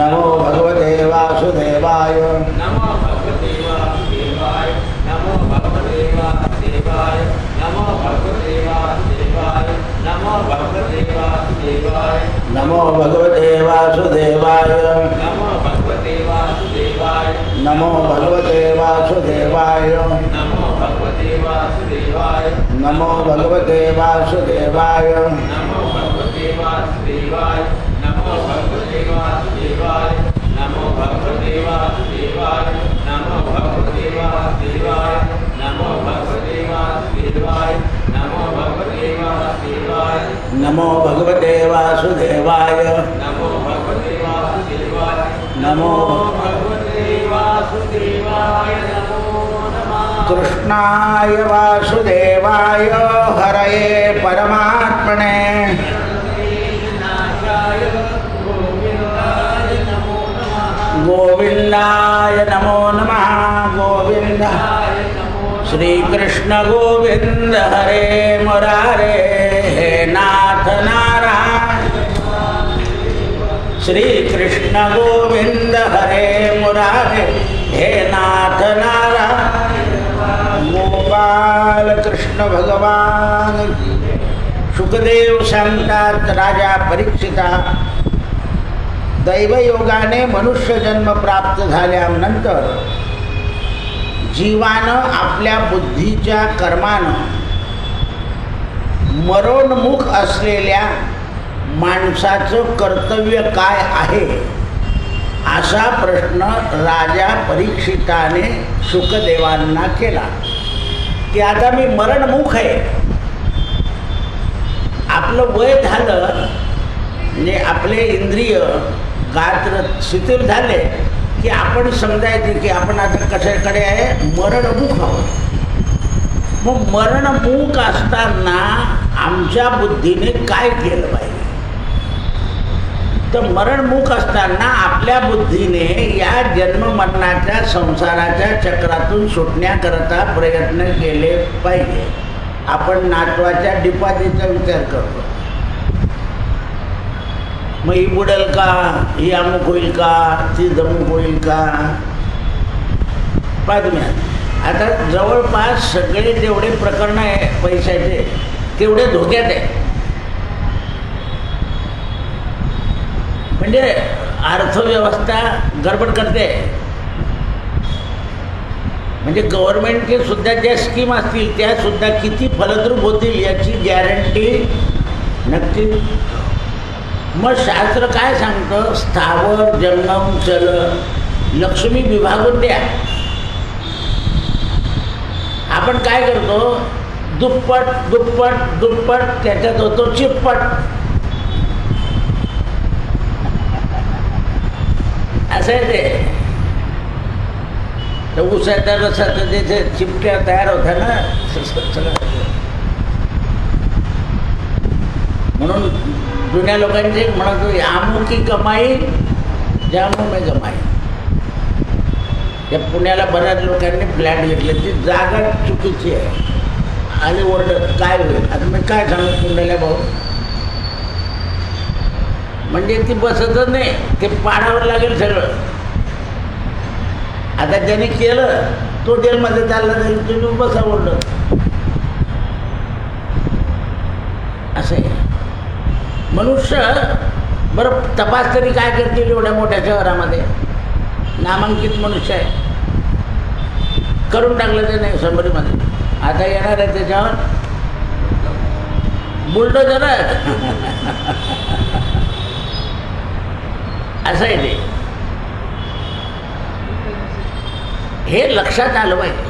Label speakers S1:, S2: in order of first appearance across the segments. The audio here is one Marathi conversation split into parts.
S1: नमो भगवते वासुदेवाय
S2: नमो भगवते वासुदेवाय नमो भगवते वासुदेवाय नमो भगवते वासुदेवाय नमो भगवते वासुदेवाय
S1: नमो भगवते वासुदेवाय
S2: नमो भगवते वासुदेवाय
S1: नमो भगवते वासुदेवाय
S2: नमो भगवते वासुदेवाय
S1: नमो भगवते वासुदेवाय
S2: नमो भगवते वासुदेवाय नमो भगवते वासुदेवाय नमो भगवते वासुदेवाय नमो भगवते वासुदेवाय नमो भगवते वासुदेवाय नमो भगवते वासुदेवाय
S1: नमो भगवते वासुदेवाय
S2: नमो भगवते वासुदेवाय
S1: नमो
S2: भगवते वासुदेवाय नमो नमः
S1: कृष्णाय वासुदेवाय हरये परमात्मने
S2: नाशाय गोविन्दाय नमो नमः
S1: गोविंदाय नमो नमः गोविंद श्री कृष्ण गोविंद हरे मुरारे हे नाथ नारायण श्री कृष्ण गोविंद हरे मुरारे हे नाथ नारायण गोपाल कृष्ण भगवान सुखदेव सांगतात राजा परीक्षिता दैवयोगाने मनुष्य जन्म प्राप्त झाल्यानंतर जीवानं आपल्या बुद्धीच्या कर्मानं मरणमुख असलेल्या माणसाचं कर्तव्य काय आहे असा प्रश्न राजा परीक्षिताने शुकदेवांना केला की आता मी मरणमुख आहे, आपलं वय झालं म्हणजे आपले इंद्रिय गात्र शिथिल झाले की आपण समजायचे की आपण आता कशाकडे आहे, मरणमुख आहोत. मग मरणमुख असताना आमच्या बुद्धीने काय केलं पाहिजे? तर मरणमुख असताना आपल्या बुद्धीने या जन्ममरणाच्या संसाराच्या चक्रातून सुटण्याकरता प्रयत्न केले पाहिजे. आपण नातवाच्या डिपॉझिटचा विचार करतो, मग ही बुडेल का, ही अमुक होईल का, ती जमुक होईल का. पाहा तुम्ही आता जवळपास सगळे जेवढे प्रकरण आहे पैशाचे तेवढे धोक्यात आहे. म्हणजे अर्थव्यवस्था गडबड करते. म्हणजे गव्हर्नमेंटचे सुद्धा ज्या स्कीम असतील त्या सुद्धा किती फलद्रूप होतील याची गॅरंटी नक्की. मग शास्त्र काय सांगतं, स्थावर जंगम चल लक्ष्मी विभागून द्या. आपण काय करतो, दुप्पट दुप्पट दुप्पट त्याच्यात होतो चिप्पट. असं आहे ते. तर उसाच्या रसाचं जे चिमट्या तयार होत्या ना सगळं. म्हणून जुन्या लोकांचे म्हणत आमू की कमाई जामू में कमाई. या पुण्याला बऱ्याच लोकांनी फ्लॅट घेतले, ती जागा चुकीची आहे. आणि ओरडत काय होईल, आता मी काय सांगू पुण्याला भाऊ, म्हणजे ती बसतच नाही, ते पाडावं लागेल सगळं. आता ज्याने केलं तो जेलमध्ये चालला जाईल, तुम्ही बसा ओरडत. असं आहे मनुष्य. बरं तपास तरी काय करतील एवढ्या मोठ्या शहरामध्ये, नामांकित मनुष्य आहे, करून टाकलं ते नाही समरीमध्ये. आता येणार आहे त्याच्यावर बुलडोजर. असं आहे ते. हे लक्षात आलं पाहिजे.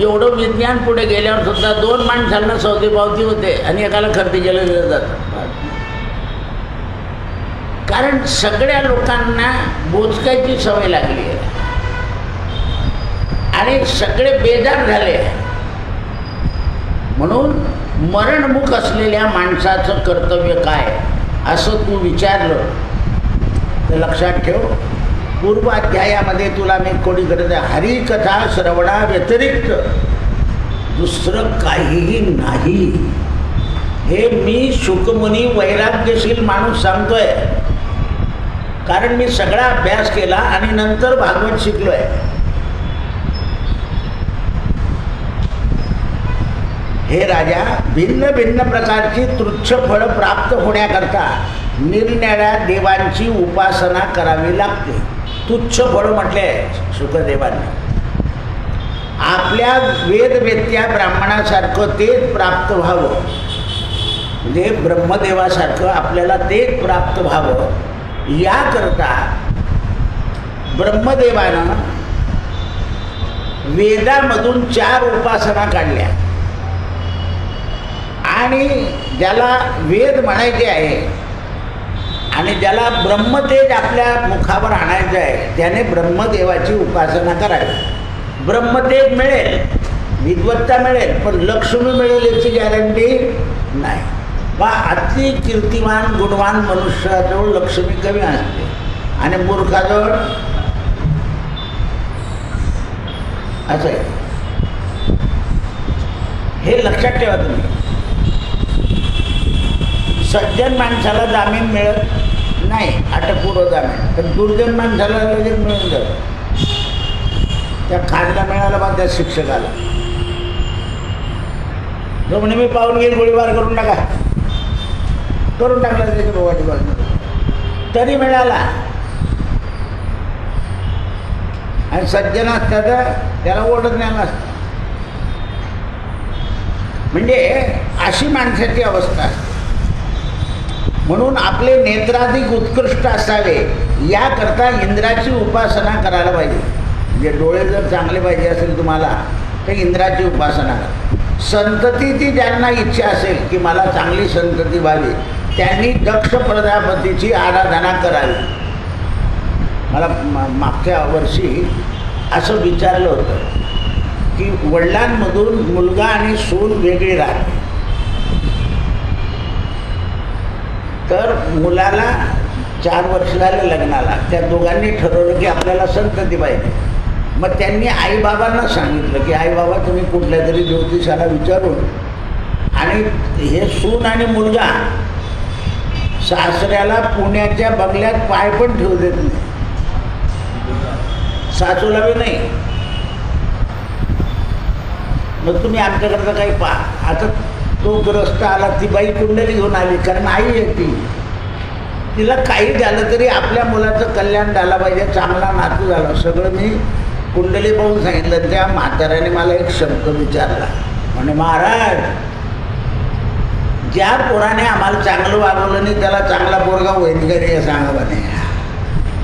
S1: एवढं विज्ञान पुढे गेल्यावर सुद्धा 2 माणसांना सौदी पावती होते आणि एकाला खर्तीला दिलं जातं. कारण सगळ्या लोकांना बोचकायची सवय लागली आहे आणि सगळे बेजार झाले. म्हणून मरणमुख असलेल्या माणसाचं कर्तव्य काय असं तू विचारलं तर लक्षात ठेव, पूर्व अध्यायामध्ये तुला मी कोणी करत आहे, हरिकथा श्रवणा व्यतिरिक्त दुसरं काहीही नाही. हे मी शुकमुनी वैराग्यशील माणूस सांगतोय. कारण मी सगळा अभ्यास केला आणि नंतर भागवत शिकलो आहे. हे राजा, भिन्न भिन्न प्रकारची तुच्छ फळं प्राप्त होण्याकरता निरनिराळ्या देवांची उपासना करावी लागते. तुच्छ फळं म्हटले आहे शुकदेवांनी. आपल्या वेदवेत्या ब्राह्मणासारखं तेच प्राप्त व्हावं, म्हणजे ब्रह्मदेवासारखं आपल्याला तेच प्राप्त व्हावं, याकरता ब्रह्मदेवानं वेदामधून 4 उपासना काढल्या आणि ज्याला वेद म्हणायचे आहे आणि ज्याला ब्रह्मतेज आपल्या मुखावर आणायचं आहे त्याने ब्रह्मदेवाची उपासना करावी. ब्रह्मतेज मिळेल, विद्वत्ता मिळेल, पण लक्ष्मी मिळेल याची गॅरंटी नाही. बा अति कीर्तिमान गुणवान मनुष्याजवळ लक्ष्मी कमी असते आणि मूर्खाजवळ असं आहे. हे लक्षात ठेवा तुम्ही. सज्जन माणसाला जामीन मिळत नाही, अटकपूर्व जामीन, पण दुर्जन माणसाला लगेच मिळून जातं. त्या खाजला मिळाला बा त्या शिक्षकाला, जो म्हणे मी पाहून घेईल, गोळीबार करून टाका, करून टाकला त्याच्या बोवाटी बाजून, तरी मिळाला. आणि सज्जन असतात त्याला ओढत नाही असतं. म्हणजे अशी माणसाची अवस्था असते. म्हणून आपले नेत्राधिक उत्कृष्ट असावे याकरता इंद्राची उपासना करायला पाहिजे. म्हणजे डोळे जर चांगले पाहिजे असेल तुम्हाला तर इंद्राची उपासना करा. संततीची ज्यांना इच्छा असेल की मला चांगली संतती व्हावी त्यांनी दक्ष प्रजापतीची आराधना करावी. मला मागच्या वर्षी असं विचारलं होतं की वडिलांमधून मुलगा आणि सून वेगळी राहते, तर मुलाला 4 वर्ष झाले लग्नाला, त्या दोघांनी ठरवलं की आपल्याला संतती पाहिजे. मग त्यांनी आईबाबांना सांगितलं की आईबाबा तुम्ही कुठल्या तरी ज्योतिषाला विचारून, आणि हे सून आणि मुलगा सासऱ्याला पुण्याच्या बंगल्यात पाय पण ठेवू देत नाही, सासूला बी नाही. मग तुम्ही आमच्याकडचं काही पहा. आता तो ग्रस्त आला, ती बाई कुंडली घेऊन आली, कारण आई आहे ती, तिला काही झालं तरी आपल्या मुलाचं कल्याण झालं पाहिजे, चांगला नातू झाला. सगळं मी कुंडली पाहून सांगितलं. त्या म्हाताऱ्याने मला एक शब्द विचारला, म्हणे महाराज ज्या पोराने आम्हाला चांगलं वागवलं नाही त्याला चांगला पोरगा होईल का नाही सांगा म्हणे.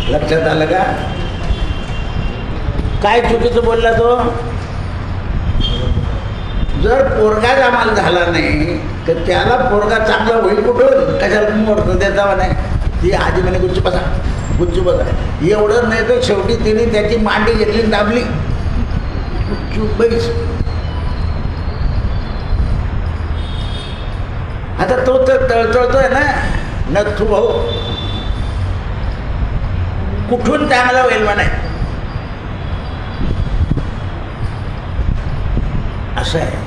S1: लक्षात आलं का? काय चुकीचं बोलला तो? जर पोरगाच आम्हाला झाला नाही तर त्याला पोरगा चांगला होईल कुठून? कशाला मोर्त देता म्हणे. ती आधी म्हणे गुच्छ बसा, गुच्छ बसा. एवढं नाही तर शेवटी तिने त्याची मांडी घेतली, दाबली, चूप बैस. आता तो तर तळतळतोय ना, नथू भाऊ कुठून चांगला होईल म्हणे. असं आहे.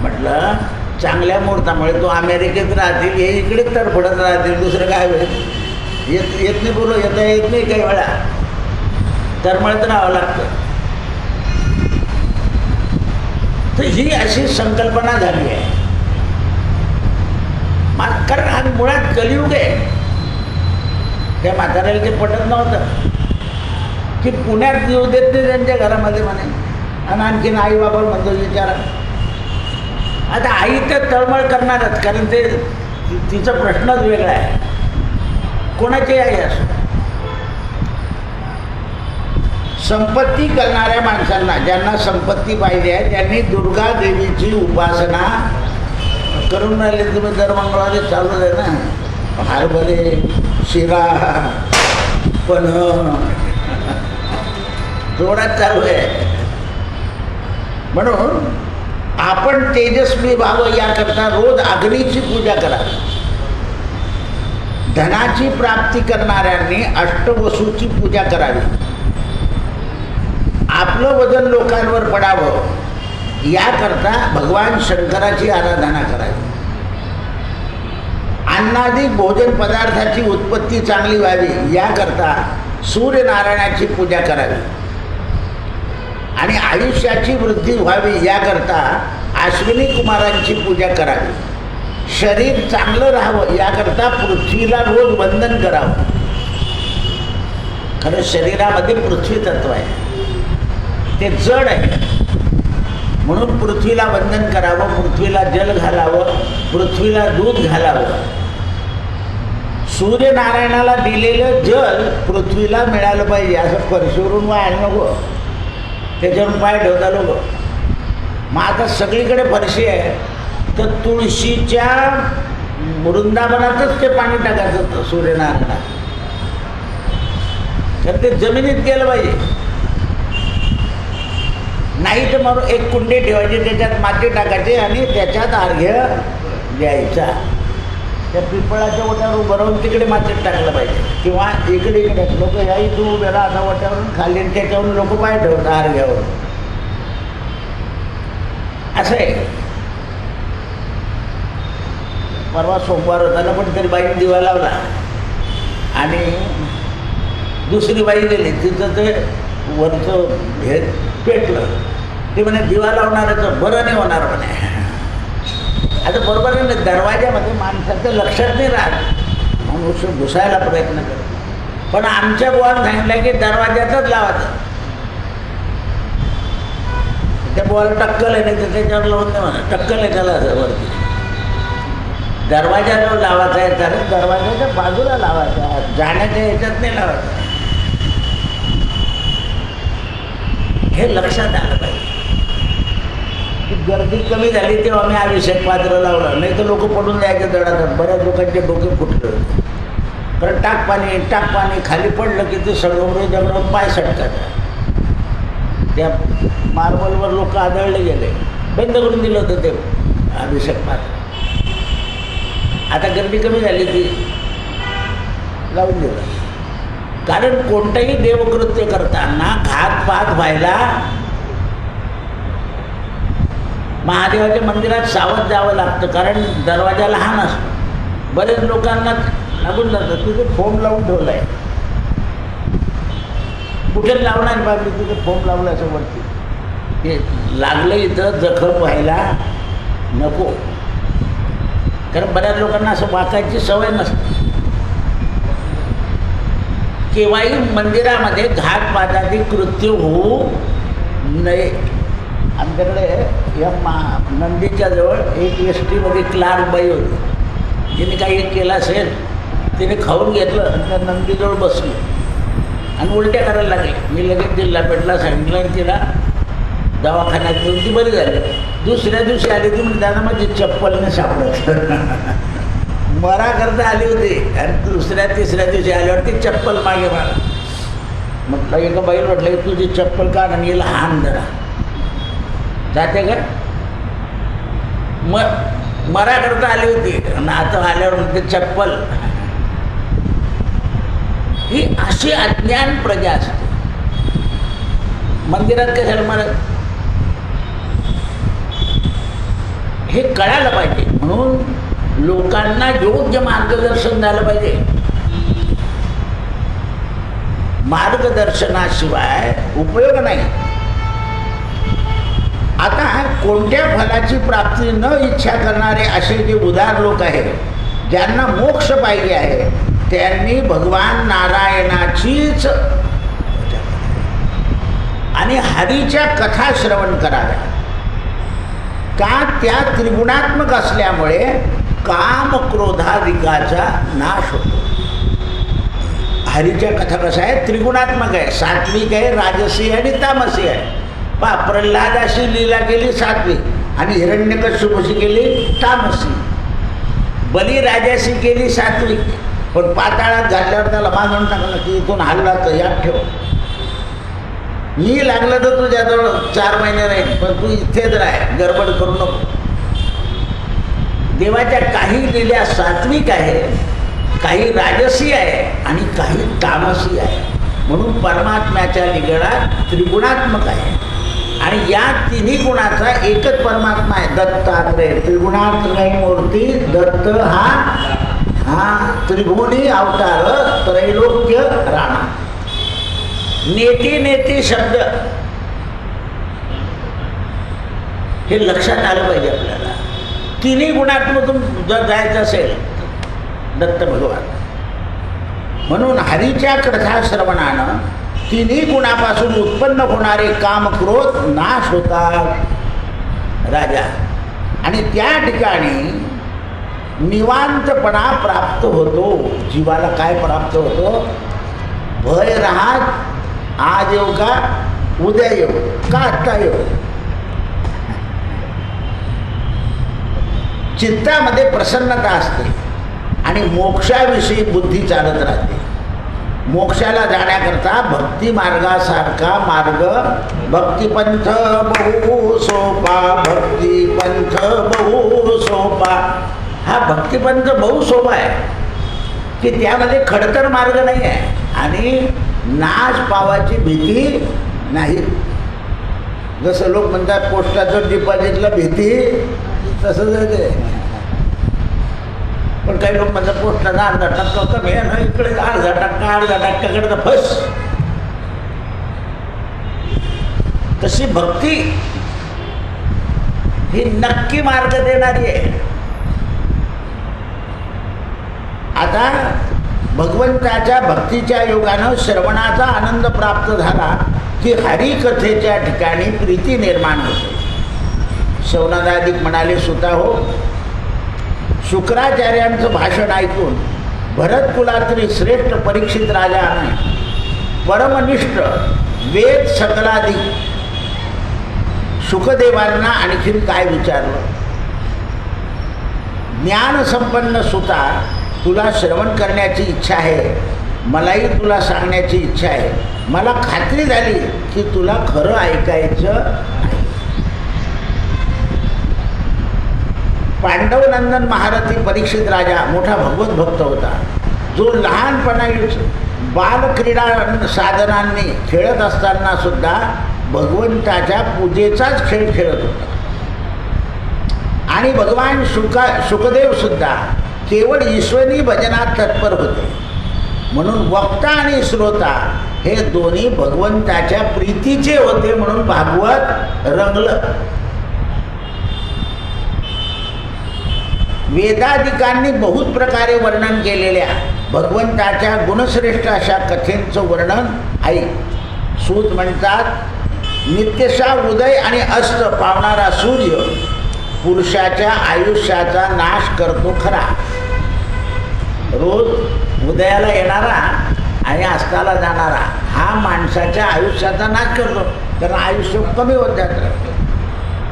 S1: म्हटलं चांगल्या मुहूर्तामुळे तो अमेरिकेत राहतील, हे इकडेच तरफडत राहतील, दुसरं काय होईल? येत नाही बोलो, येत नाही काही वेळा तरमळत राहावं लागतं. तर ही अशी संकल्पना झाली आहे. कारण हा मुळात कलियुग आहे. त्या म्हाताऱ्याला ते पटत नव्हतं की पुण्यात येऊ देत नाही त्यांच्या घरामध्ये म्हणे, आणि आणखीन आई बाबा म्हणतो विचारा. आता आई तर तळमळ करणारच, कारण ते तिचा प्रश्नच वेगळा आहे. कोणाची आई असो, संपत्ती करणाऱ्या माणसांना, ज्यांना संपत्ती पाहिजे आहे त्यांनी दुर्गा देवीची उपासना करून राहिले. तुम्ही दर मंगळवारी चालू आहे ना, हरभरे, शिरा, पण जोरात चालू आहे. म्हणून आपण तेजस्वी व्हावं याकरता रोज अग्नीची पूजा करावी. धनाची प्राप्ती करणाऱ्यांनी अष्टवसूची पूजा करावी. आपलं वजन लोकांवर पडावं याकरता भगवान शंकराची आराधना करावी. अन्नादी भोजन पदार्थाची उत्पत्ती चांगली व्हावी याकरता सूर्यनारायणाची पूजा करावी आणि आयुष्याची वृद्धी व्हावी याकरता अश्विनी कुमारांची पूजा करावी. शरीर चांगलं राहावं याकरता पृथ्वीला रोज वंदन करावं. खरं शरीरामध्ये पृथ्वी तत्व आहे, ते जड आहे, म्हणून पृथ्वीला वंदन करावं, पृथ्वीला जल घालावं, पृथ्वीला दूध घालावं. सूर्यनारायणाला दिलेलं जल पृथ्वीला मिळालं पाहिजे. असं फरशीवरून वाहायला नको, त्याच्यावरून पाय ठेवता लोक. मग आता सगळीकडे फरशी आहे, तर तुळशीच्या वृंदावनातच ते पाणी टाकायचं होतं सूर्यनारायणाला, तर ते जमिनीत गेलं पाहिजे. नाही तर मग एक कुंडी ठेवायची, त्याच्यात माती टाकायची आणि त्याच्यात अर्घ्य द्यायचा. त्या पिंपळाच्या ओट्यावर उभं राहून तिकडे मातीत टाकलं पाहिजे, किंवा इकडे लोक या इथून उभे राहता ओट्यावरून खाली, त्याच्यावरून लोक पाय ठेवतात अर्घ्यावर. असं आहे. परवा सोमवार होता ना, पण तरी बाईने दिवा लावला आणि दुसरी बाई गेली, तिचं ते वरचं हे पेटलं. ते म्हणे दिवा लावणारचं बरं नाही होणार म्हणे. आता बरोबर आहे ना, दरवाजामध्ये माणसाचं लक्षात नाही राहत, मनुष्य घुसायला प्रयत्न करतो. पण आमच्या बुवाने सांगितलं की दरवाजातच लावायचं. त्या बुवाला टक्कल आहे, नाही तर त्याच्यावर लावून नाही म्हणा, टक्कल आहे त्याला वरती. दरवाजाला लावायचा आहे तर दरवाजाच्या बाजूला लावायचा, जाण्याच्या ह्याच्यात नाही लावायचा. हे लक्षात आलं पाहिजे. गर्दी कमी झाली तेव्हा आम्ही अभिषेक पात्र लावलं, नाही तर लोक पडून जायचे दडात. बऱ्याच लोकांचे डोके फुटले. कारण टाक पाणी खाली पडलं की ते सगळं दगडावर पाय सटतात. त्या मार्बलवर लोक आदळले गेले, बंद करून दिलं होतं ते अभिषेक पात्र. आता गर्दी कमी झाली की लावून दिलं. कारण कोणतंही देवकृत्य करताना घातपात व्हायला महादेवाच्या मंदिरात सावध जावं लागतं, कारण दरवाजा लहान असतो. बरेच लोकांना लागून जातं. तिथे फोम लावून ठेवला आहे, कुठे लावणार बाबी, तिथे फोम लावलं असं वरती. हे लागलं इथं जखम व्हायला नको, कारण बऱ्याच लोकांना असं वाकायची सवय नसते. केव्हाही मंदिरामध्ये घातपाताची कृत्य होऊ नये. आमच्याकडे या नंदीच्या जवळ एक एस-टीमध्ये क्लार्क बाई होती. तिने काही केलं असेल, तिने खाऊन घेतलं आणि त्या नंदीजवळ बसली आणि उलट्या करायला लागली. मी लगेच जिल्हा पेठला सांगितलं आणि तिला दवाखान्यात घेऊन ती बरी झाली. दुसऱ्या दिवशी आली ती म्हणजे त्यांना माझी चप्पलने सापडत मरा करता आली होती आणि दुसऱ्या तिसऱ्या दिवशी आल्यावर ती चप्पल मागे मला म्हटलं. एका बाईला म्हटलं तुझी चप्पल काढ आणि हिला हान धरा. जाते का? मरा करता आली होती आणि आता आल्यावर म्हणते चप्पल. ही अशी अज्ञान प्रजा असते. मंदिरात कशाला मरत हे कळायला पाहिजे. म्हणून लोकांना योग्य मार्गदर्शन झालं पाहिजे. मार्गदर्शनाशिवाय उपयोग नाही. आता कोणत्या फलाची प्राप्ती न इच्छा करणारे असे जे उदार लोक आहेत, ज्यांना मोक्ष पाहिजे आहे, त्यांनी भगवान नारायणाचीच आणि हरीच्या कथा श्रवण कराव्या. का? त्या त्रिगुणात्मक असल्यामुळे काम क्रोधादिकाचा नाश होतो. हरीच्या कथा कशा आहे? त्रिगुणात्मक आहे. सात्विक आहे, राजसी आणि तामसी आहे. प्रल्हादाशी लीला केली सात्विक आणि हिरण्यकश्यपूशी केली तामसी. बलिराजाशी केली सात्विक, पण पाताळात घातल्यावर त्याला बांधून टाकलं की इथून हल्ला तर याद ठेव. मी लागलं तर तुझ्याजवळ 4 महिने राहील, पण तू इथेच राह, गडबड करू नको. देवाच्या काही लीला सात्विक आहे, काही राजसी आहे आणि काही तामसी आहे. म्हणून परमात्म्याच्या लीला त्रिगुणात्मक आहे आणि या तिन्ही गुणाचा एकच परमात्मा आहे. दत्तात्रय त्रिगुणात्रय मूर्ती दत्त हा हा त्रिभुवनी अवतार त्रैलोक्य राणा. नेती नेती शब्द हे लक्षात आलं पाहिजे आपल्याला. तिन्ही गुणात्मधून जर जायचं असेल दत्त भगवान, म्हणून हरीच्या कथा श्रवणानं तिन्ही गुणापासून उत्पन्न होणारे काम क्रोध नाश होतात राजा. आणि त्या ठिकाणी निवांतपणा प्राप्त होतो. जीवाला काय प्राप्त होतो? भय राहत आज येऊ का उद्या येऊ का आत्ता येऊ. चित्तामध्ये प्रसन्नता असते आणि मोक्षाविषयी बुद्धी चालत राहते. मोक्षाला जाण्याकरता भक्ती मार्गासारखा मार्ग भक्तिपंथ बहु सोपा, भक्तिपंथ बहु सोपा. हा भक्तिपंथ बहु सोपा आहे की त्यामध्ये खडतर मार्ग नाही आहे आणि नाश पावाची भीती नाही. जसं लोक म्हणतात पोस्टाचं डिपॉझिटला भीती, तसंच आहे ते. पण काही लोक म्हणतात पोस्टाचा अर्धा टक्का कमी आहे ना, इकडे अर्धा टक्क्याकडे तर फस. तशी भक्ती ही नक्की मार्ग देणारी आहे. आता भगवंताच्या भक्तीच्या योगानं श्रवणाचा आनंद प्राप्त झाला की हरिकथेच्या ठिकाणी प्रीती निर्माण होते. शौनकादिक म्हणाले, सुता हो, शुक्राचार्यांचं भाषण ऐकून भरत कुलातील श्रेष्ठ परीक्षित राजाने परमनिष्ठ वेद सकलाधिक शुकदेवांना आणखीन काय विचारलं? ज्ञानसंपन्न सुता, तुला श्रवण करण्याची इच्छा आहे, मलाही तुला सांगण्याची इच्छा आहे. मला खात्री झाली की तुला खरं ऐकायचं आहे. पांडवनंदन महारथी परीक्षित राजा मोठा भगवत भक्त होता, जो लहानपणाच बालक्रीडा साधनांनी खेळत असताना सुद्धा भगवंताच्या पूजेचाच खेळ खेळत होता. आणि भगवान शुकदेव सुद्धा केवळ ईश्वरी भजनात तत्पर होते. म्हणून वक्ता आणि श्रोता हे दोन्ही भगवंताच्या प्रीतीचे होते. म्हणून भागवत रंगलं. वेदाधिकांनी बहुत प्रकारे वर्णन केलेल्या भगवंताच्या गुणश्रेष्ठ अशा कथेंचं वर्णन ऐक. सूत म्हणतात, नित्यशा उदय आणि अस्त पावणारा सूर्य पुरुषाच्या आयुष्याचा नाश करतो खरा. रोज उदयाला येणारा आणि अस्ताला जाणारा हा माणसाच्या आयुष्याचा नाश करतो, कारण आयुष्य कमी होत जातं.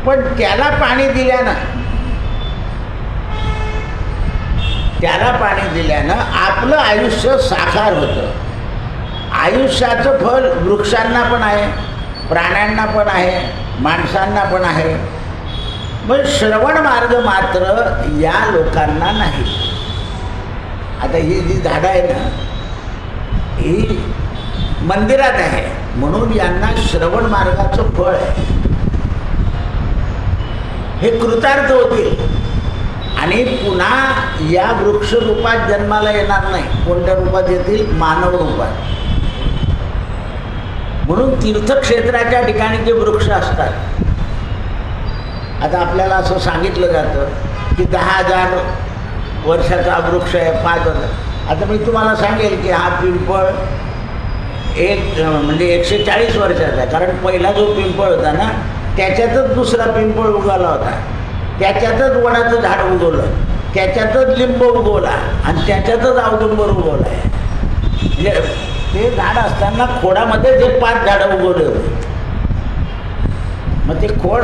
S1: पण त्याला पाणी दिल्यानं आपलं आयुष्य साकार होतं. आयुष्याचं फळ वृक्षांना पण आहे, प्राण्यांना पण आहे, माणसांना पण आहे. पण श्रवण मार्ग मात्र या लोकांना नाही. आता ही जी झाडं आहे ना, ही मंदिरात आहे म्हणून यांना श्रवण मार्गाचं फळ आहे. हे कृतार्थ होतील आणि पुन्हा या वृक्ष रूपात जन्माला येणार नाही. कोणत्या रूपात येतील? मानव रूपात. म्हणून तीर्थक्षेत्राच्या ठिकाणी जे वृक्ष असतात, आता आपल्याला असं सांगितलं जातं की 10,000 वर्षाचा वृक्ष आहे, 5,000. आता मी तुम्हाला सांगेल की हा पिंपळ म्हणजे 140 वर्षाचा आहे, कारण पहिला जो पिंपळ होता ना त्याच्यातच दुसरा पिंपळ उगवला होता, त्याच्यातच वडाचं झाड उगवलं, त्याच्यातच लिंब उगवला आणि त्याच्यातच औदुंबर उगवला आहे. म्हणजे ते झाड असताना खोडामध्ये जे 5 झाडं उगवले होते, मग ते खोड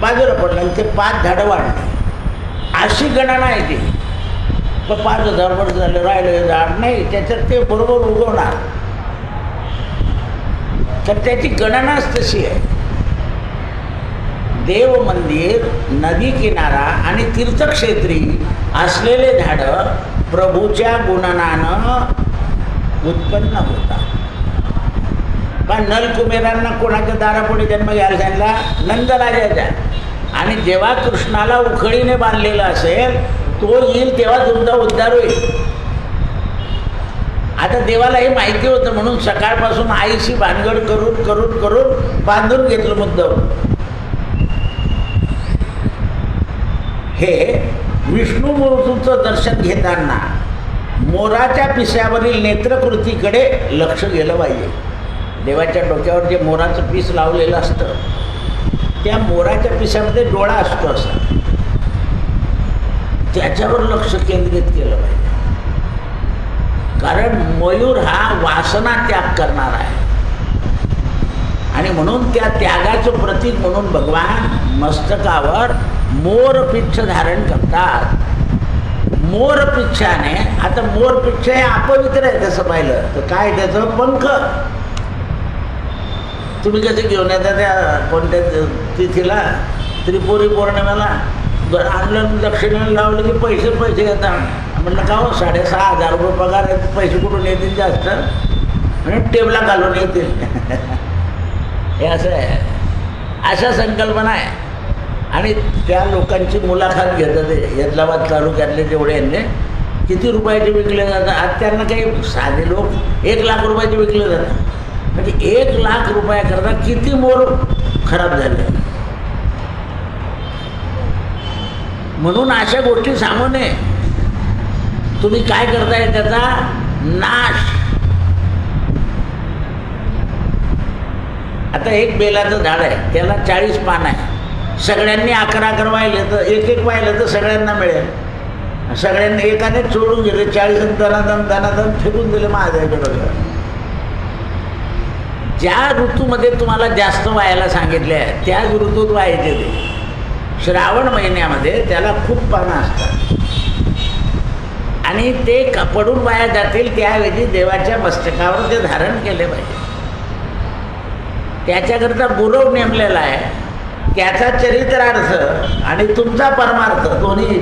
S1: बाजूला पडलं आणि ते 5 झाडं वाढली. अशी गणना आहे ती. पण 5,000 वर्ष झालं राहिलं झाड नाही, त्याच्यात ते बरोबर उगवणार. तर त्याची गणनाच तशी आहे. देव मंदिर, नदी किनारा आणि तीर्थक्षेत्री असलेले झाडं प्रभूच्या गुणनानं उत्पन्न होतात. पण नलकुमेरांना कोणाच्या दारापुढे जन्म घ्यायला सांगितला? नंदराजाच्या. आणि जेव्हा कृष्णाला उखळीने बांधलेलं असेल तो येईल तेव्हा तुमचा उद्धार होईल. आता देवाला हे माहिती होतं म्हणून सकाळपासून आईशी भानगड करून करून करून बांधून घेतलं मुद्दाम. हे विष्णुमूर्तीचं दर्शन घेताना मोराच्या पिसावरील नेत्रकृतीकडे लक्ष गेलं पाहिजे. देवाच्या डोक्यावर जे मोराचं पीस लावलेलं असतं त्या मोराच्या पिसामध्ये डोळा असतो असा, त्याच्यावर लक्ष केंद्रित केलं पाहिजे. कारण मयूर हा वासना त्याग करणार आहे आणि म्हणून त्या त्यागाचं प्रतीक म्हणून भगवान मस्तकावर मोरपिच्छ धारण करतात. मोरपिच्छाने, आता मोरपिच्छ हे अपवित्र आहे तसं पाहिलं तर काय त्याचं पंख. तुम्ही कसे घेऊन येता त्या कोणत्या तिथीला त्रिपुरी पौर्णिमेला आणलं दक्षिणेला लावलं की पैसे पैसे येतात. म्हणलं का हो 6,500 रुपये पगार आहेत, पैसे कुठून येतील जास्त आणि टेबला घालून येतील. हे असं आहे, अशा संकल्पना आहे. आणि त्या लोकांची मुलाखत घेतात ते हैदराबाद तालुक्यातले जेवढे यांनी किती रुपयाचे विकले जातात. आज त्यांना काही साधे लोक 1 लाख रुपयाचे विकले जातात. म्हणजे 1 लाख रुपयाकरता किती मोर खराब झाले. म्हणून अशा गोष्टी सांगू नये. तुम्ही काय करताय त्याचा नाश. आता एक बेलाचं झाड आहे, त्याला 40 पानं आहे. सगळ्यांनी 11 वाहिले तर एक वाहिलं तर सगळ्यांना मिळेल. सगळ्यांनी एकाने सोडून गेले 40 दनादन फेकून दिले महादेवाकडे. ज्या ऋतूमध्ये तुम्हाला जास्त व्हायला सांगितले आहे त्याच ऋतूत व्हायचे ते. श्रावण महिन्यामध्ये त्याला खूप पानं असतात आणि ते पडून वाया जातील, त्याऐवजी देवाच्या मस्तकावर ते धारण केले पाहिजे. त्याच्याकरता गुरव नेमलेला आहे. त्याचा चरित्रार्थ आणि तुमचा परमार्थ दोन्ही.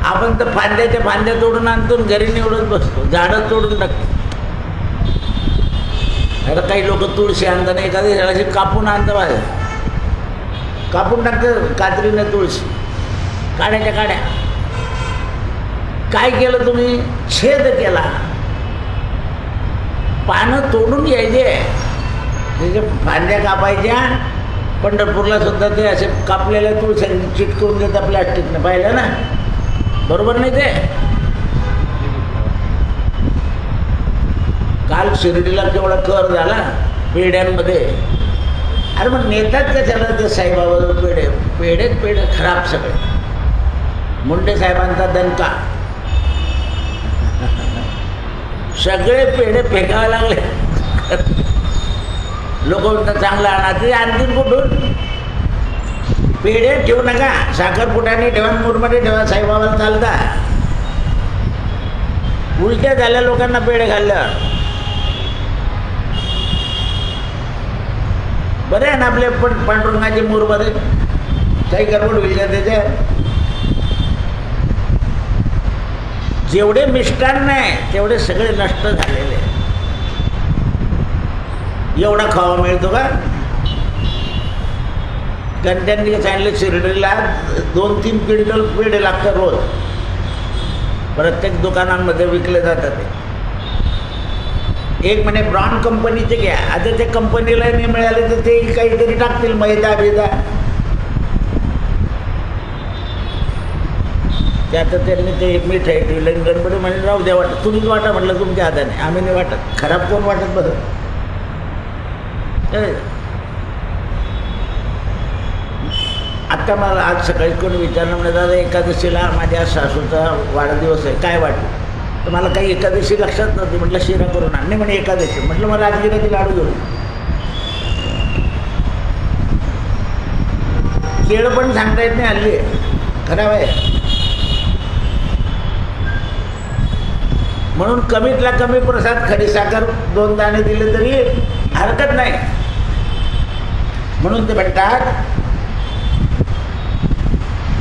S1: आपण तर फांद्या तोडून आणतो, घरी निवडत बसतो, झाडं तोडून टाकतो. आता काही लोक तुळशी आणताना एखादी झाडाची कापून आणतं बाहेर, कापून टाकतं कात्रीनं तुळशी, काड्याच्या काड्या. काय केलं तुम्ही? छेद केला. पानं तोडून घ्यायचे, त्याच्या फांद्या कापायच्या. पंढरपूरला सुद्धा ते असे कापलेल्या तुळशी चिटकवून देतात प्लॅस्टिकनं, पाहिलं ना? बरोबर नाही ते? काल शिर्डीला केवढा कर झाला पेढ्यांमध्ये. अरे मग नेतात कशाला ते साईबाबा पेढे खराब सगळे. मुंडे साहेबांचा दणका, सगळे पेढे फेकावे लागले. लोक म्हणतात चांगला आणा, ते आणतील कुठून? पेढे ठेवू नका, साखरपुड्याने ठेवा, मुरमध्ये ठेवा, साईबाबाला चालता. उलट्या झाल्या लोकांना पेढे खाल्ल्यावर. बरे आहे ना आपले पांडुरंगाचे मूरमध्ये, काही गडबड होईल का त्याच्यात? जेवढे मिष्टान्न आहे तेवढे सगळे नष्ट झालेले. एवढा खावा मिळतो का? कारण त्यांनी सांगितलं शिर्डीला 2-3 क्विंटल पेढे लागतात रोज, प्रत्येक दुकानांमध्ये विकले जातात. एक म्हणे ब्रॉन कंपनीचे घ्या. आता त्या कंपनीला नाही मिळाले तर ते काहीतरी टाकतील, मैदा बिदा. त्यात त्यांनी ते मिठाई ठेवलं, गडबडी म्हणे राहू द्या, वाटत तुम्हीच वाटा. म्हटलं तुमच्या हाताने, आम्ही नाही वाटत. खराब कोण वाटत बघ. आत्ता मला आज सकाळी कोणी विचारलं, म्हणजे दादा एकादशीला माझ्या सासूचा वाढदिवस आहे, काय वाटतं? तर मला काही एकादशी लक्षात नव्हती. म्हटलं शिरा करून आण. नाही म्हणे एकादशी. म्हटलं मला राजगिराची लाडू घेऊन. केळं पण सांगता येत नाही हल्ली, खराब आहे. म्हणून कमीतला कमी प्रसाद खडीसाखर 2 दाणे दिले तरी हरकत नाही. म्हणून ते म्हणतात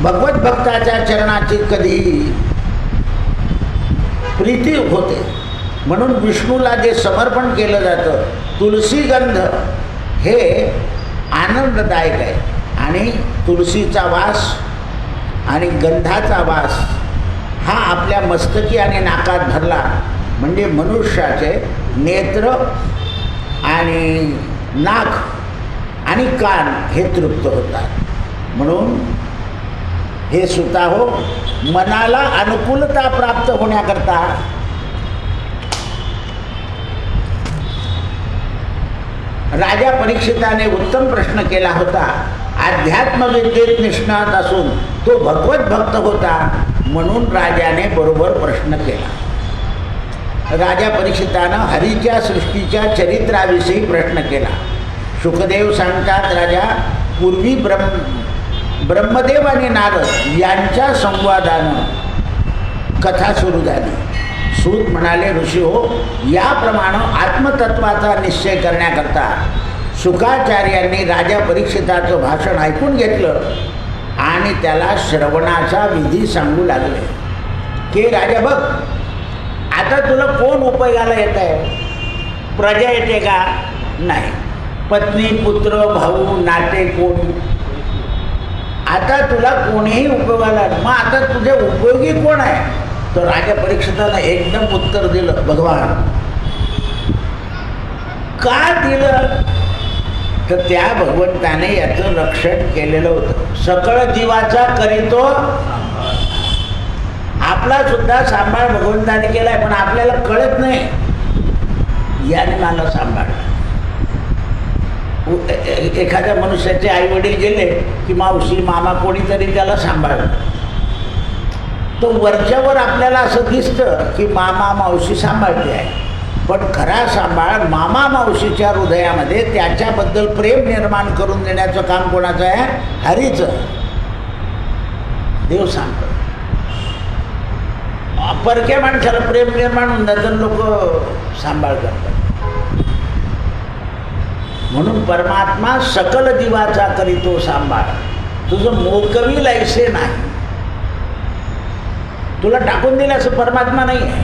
S1: भगवत भक्ताच्या चरणाची कधी प्रीती होते. म्हणून विष्णूला जे समर्पण केलं जातं तुलसी गंध हे आनंददायक आहे. आणि तुळशीचा वास आणि गंधाचा वास हा आपल्या मस्तकी आणि नाकात भरला म्हणजे मनुष्याचे नेत्र आणि नाक आणि कान हे तृप्त होतात. म्हणून हे सुता हो, मनाला अनुकूलता प्राप्त होण्याकरता राजा परीक्षिताने उत्तम प्रश्न केला होता. अध्यात्मविद्येत निष्णात असून तो भगवत भक्त होता म्हणून राजाने बरोबर प्रश्न केला. राजा परीक्षितानं हरीच्या सृष्टीच्या चरित्राविषयी प्रश्न केला. शुकदेव सांगतात, राजा, पूर्वी ब्रह्मदेव आणि नारद यांच्या संवादानं कथा सुरू झाली. सूत म्हणाले, ऋषी हो, याप्रमाणे आत्मतत्वाचा निश्चय करण्याकरता शुकाचार्यांनी राजा परीक्षिताचं भाषण ऐकून घेतलं आणि त्याला श्रवणाचा विधी सांगू लागले की राजा बघ, आता तुला कोण उपयोगाला येत आहे? प्रजा येते का? नाही. पत्नी, पुत्र, भाऊ, नाते कोण? आता तुला कोणीही उपयोगाला, मग आता तुझे उपयोगी कोण आहे? तर राजा परीक्षितानं एकदम उत्तर दिलं, भगवान. का दिलं? तर त्या भगवंताने याचं रक्षण केलेलं होतं. सकळ जीवाचा करीतो, आपला सुद्धा सांभाळ भगवंताने केलाय, पण आपल्याला कळत नाही याने मला सांभाळलं. एखाद्या मनुष्याचे आई वडील गेले की मावशी, मामा कोणीतरी त्याला सांभाळलं. तो वरच्यावर आपल्याला असं दिसतं की मामा मावशी सांभाळते आहे, पण खरा सांभाळ मामा मावशीच्या हृदयामध्ये त्याच्याबद्दल प्रेम निर्माण करून देण्याचं काम कोणाचं आहे? हरीचं. देव सांगतो. परक्या माणसाला प्रेम निर्माण होऊन जातं, लोक सांभाळ करतात. म्हणून परमात्मा सकल जीवाचा करीतो सांभाळ. तुझं मोकवी लायसे नाही, तुला टाकून दिलं असं परमात्मा नाही आहे.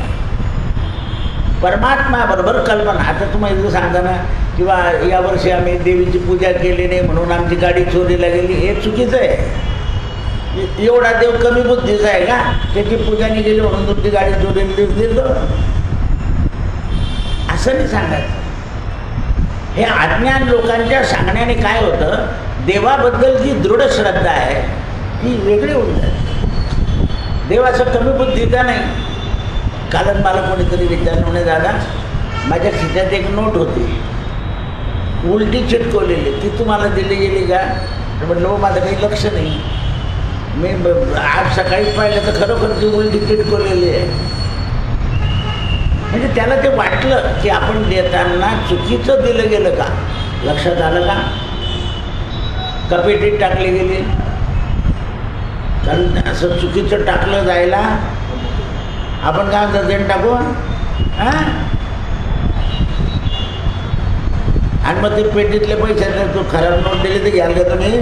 S1: परमात्मा बरोबर कल्पना. आता तुम्हाला सांगता ना किंवा यावर्षी आम्ही देवीची पूजा केली नाही म्हणून आमची गाडी चोरीला गेली, हे चुकीचं आहे. एवढा देव कमी बुद्धीचा आहे का? त्याची पूजा नाही गेली म्हणून तुमची गाडी चोरीला दिलं असं नाही सांगायचं. हे अज्ञान लोकांच्या सांगण्याने काय होतं, देवाबद्दल जी दृढ श्रद्धा आहे ती वेगळी होऊन जाते. देव असं कमी बुद्धीचा नाही. कारण मला कोणीतरी विचारलं, म्हणे दादा, माझ्या खिशात एक नोट होती, उलटी चिटकवलेली, ती तुम्हाला दिली गेली का? तर म्हटलं हो, माझं काही लक्ष नाही, मी आज सकाळी पाहिलं तर खरोखर ती उलटी चिटकवलेली आहे. म्हणजे त्याला ते वाटलं की आपण देताना चुकीचं दिलं गेलं का? लक्षात आलं का? कपेटीत टाकली गेली, कारण असं चुकीचं टाकलं जायला आपण काय म्हणतो, देण टाकू हां, आणि मग ते पेटीतले पैसे तो खराब नोट दिली तर घ्याल का तुम्ही?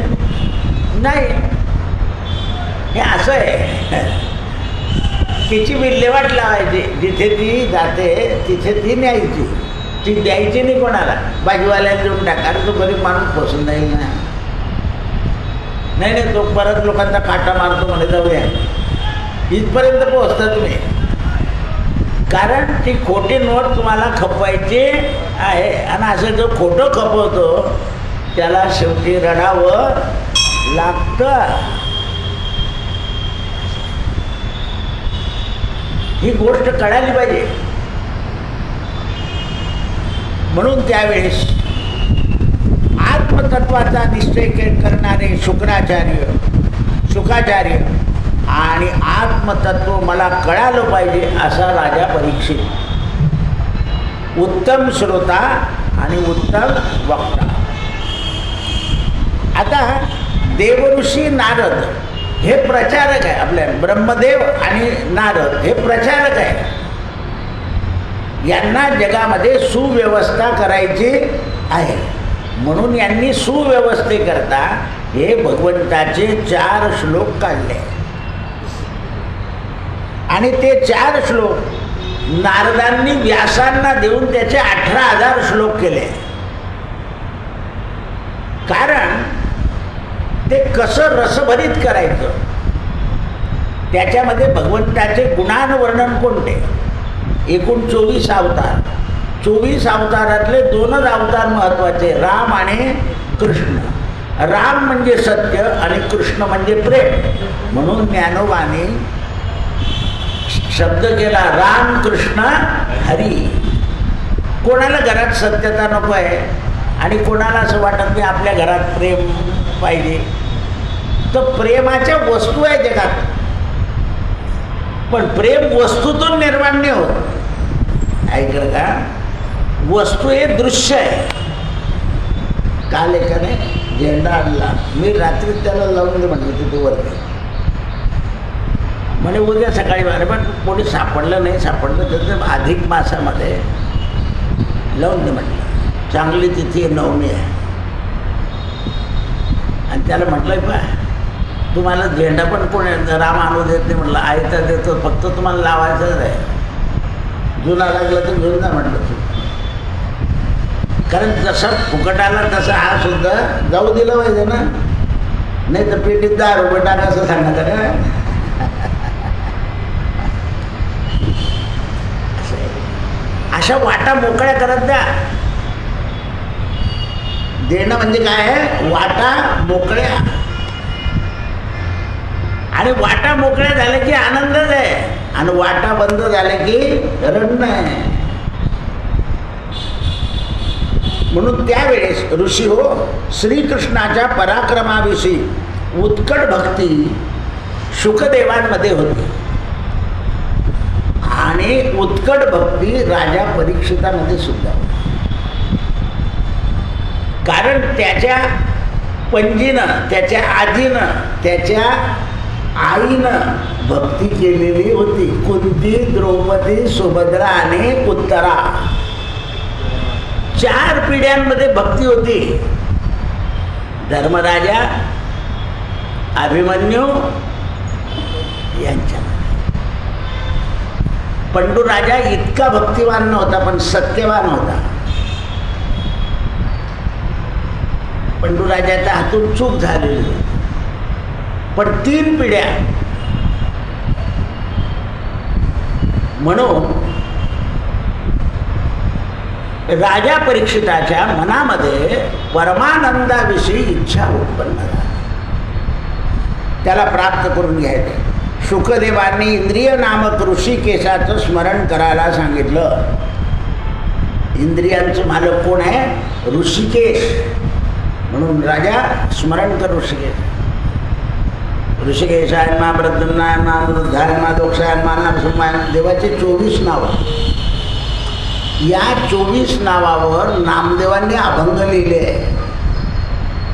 S1: नाही. हे असं आहे. तिची विल्हेवाट लावायची, जिथे ती जाते तिथे ती न्यायची, ती द्यायची नाही कोणाला. भाजीवाल्याला देऊन टाका, तो गरीब माणूस पोसून जाईल ना. नाही, तो परत लोकांचा काटा मारतो म्हणे जाऊया, इथपर्यंत पोहोचता तुम्ही. कारण ती खोटी नोट तुम्हाला खपवायची आहे, आणि असं जो खोटं खपवतो त्याला शेवटी रडावं लागतं. ही गोष्ट कळाली पाहिजे. म्हणून त्यावेळेस आत्मतत्वाचा निश्चय करणारे शुकाचार्य आणि आत्मतत्व मला कळालं पाहिजे असा राजा परीक्षित, उत्तम श्रोता आणि उत्तम वक्ता. आता देवऋषी नारद हे प्रचारक आहे. आपल्या ब्रह्मदेव आणि नारद हे प्रचारक आहे. यांना जगामध्ये सुव्यवस्था करायची आहे, म्हणून यांनी सुव्यवस्थेकरता हे भगवंताचे 4 श्लोक काढले. आणि ते 4 श्लोक नारदांनी व्यासांना देऊन त्याचे 18,000 श्लोक केले. कारण ते कसं रसभरीत करायचं त्याच्यामध्ये भगवंताचे गुणांवर्णन कोणते? एकूण 24 अवतार. 24 अवतारातले 2च अवतार महत्त्वाचे, राम आणि कृष्ण. राम म्हणजे सत्य आणि कृष्ण म्हणजे प्रेम. म्हणून ज्ञानोबाने शब्द केला राम कृष्ण हरी. कोणाला घरात सत्यता नको आहे आणि कोणाला असं वाटत नाही आपल्या घरात प्रेम पाहिजे, तर प्रेमाच्या वस्तू आहे जगात, पण प्रेम वस्तूतून निर्माण नाही होत. ऐकलं का? वस्तू हे दृश्य आहे. काल एकाने झेंडा आणला, मी रात्री त्याला लावून दे म्हणलं तिथे वरती, म्हणे उद्या सकाळी. अरे पण कोणी सापडलं नाही, सापडलं तर अधिक मासामध्ये लावून दे म्हटलं, चांगली तिथी नवमी आहे. आणि त्याला म्हटलं पा तुम्हाला झेंडा पण कोणी राम आणू देत नाही म्हटलं, आयता देतो, फक्त तुम्हाला लावायचंच आहे, जुना लागला तर घेऊन जा म्हटलं तू. कारण जसं फुकट आला तसं हा सुद्धा जाऊ दिलं पाहिजे ना, नाही तर पेटीत 10 रुपये टाका असं सांगणार का? अशा वाटा मोकळ्या करत द्या. देणं म्हणजे काय आहे? वाटा मोकळ्या. आणि वाटा मोकळ्या झाल्या की आनंदच आहे, आणि वाटा बंद झाल्या की रडणं आहे. म्हणून त्यावेळेस ऋषी हो श्रीकृष्णाच्या पराक्रमाविषयी उत्कट भक्ती शुकदेवांमध्ये होती, आणि उत्कट भक्ती राजा परीक्षितामध्ये सुद्धा होती. कारण त्याच्या पणजीनं, त्याच्या आजीनं, त्याच्या आईनं भक्ती केलेली होती. कुंती, द्रौपदी, सुभद्रा आणि उत्तरा, 4 पिढ्यांमध्ये भक्ती होती. धर्मराजा, अभिमन्यू यांच्या. पंडूराजा इतका भक्तिवान नव्हता पण सत्यवान होता. पंडूराजाच्या हातून चूक झालेली होती, पण 3 पिढ्या. म्हणून राजा परीक्षिताच्या मनामध्ये परमानंदाविषयी इच्छा उत्पन्न झाली, त्याला प्राप्त करून घ्यायचं. शुकदेवांनी इंद्रिय नामक ऋषिकेशाचं स्मरण करायला सांगितलं. इंद्रियांचं मालक कोण आहे? ऋषिकेश. म्हणून राजा स्मरण कर ऋषिकेश. ऋषिकेशाय मा, प्रद्युम्नाय मा, अनिरुद्धाय मा, दोक्षाय मा, नरसिंहाय मा. देवाचे 24 नावं. या 24 नावावर नामदेवांनी अभंग लिहिले आहे.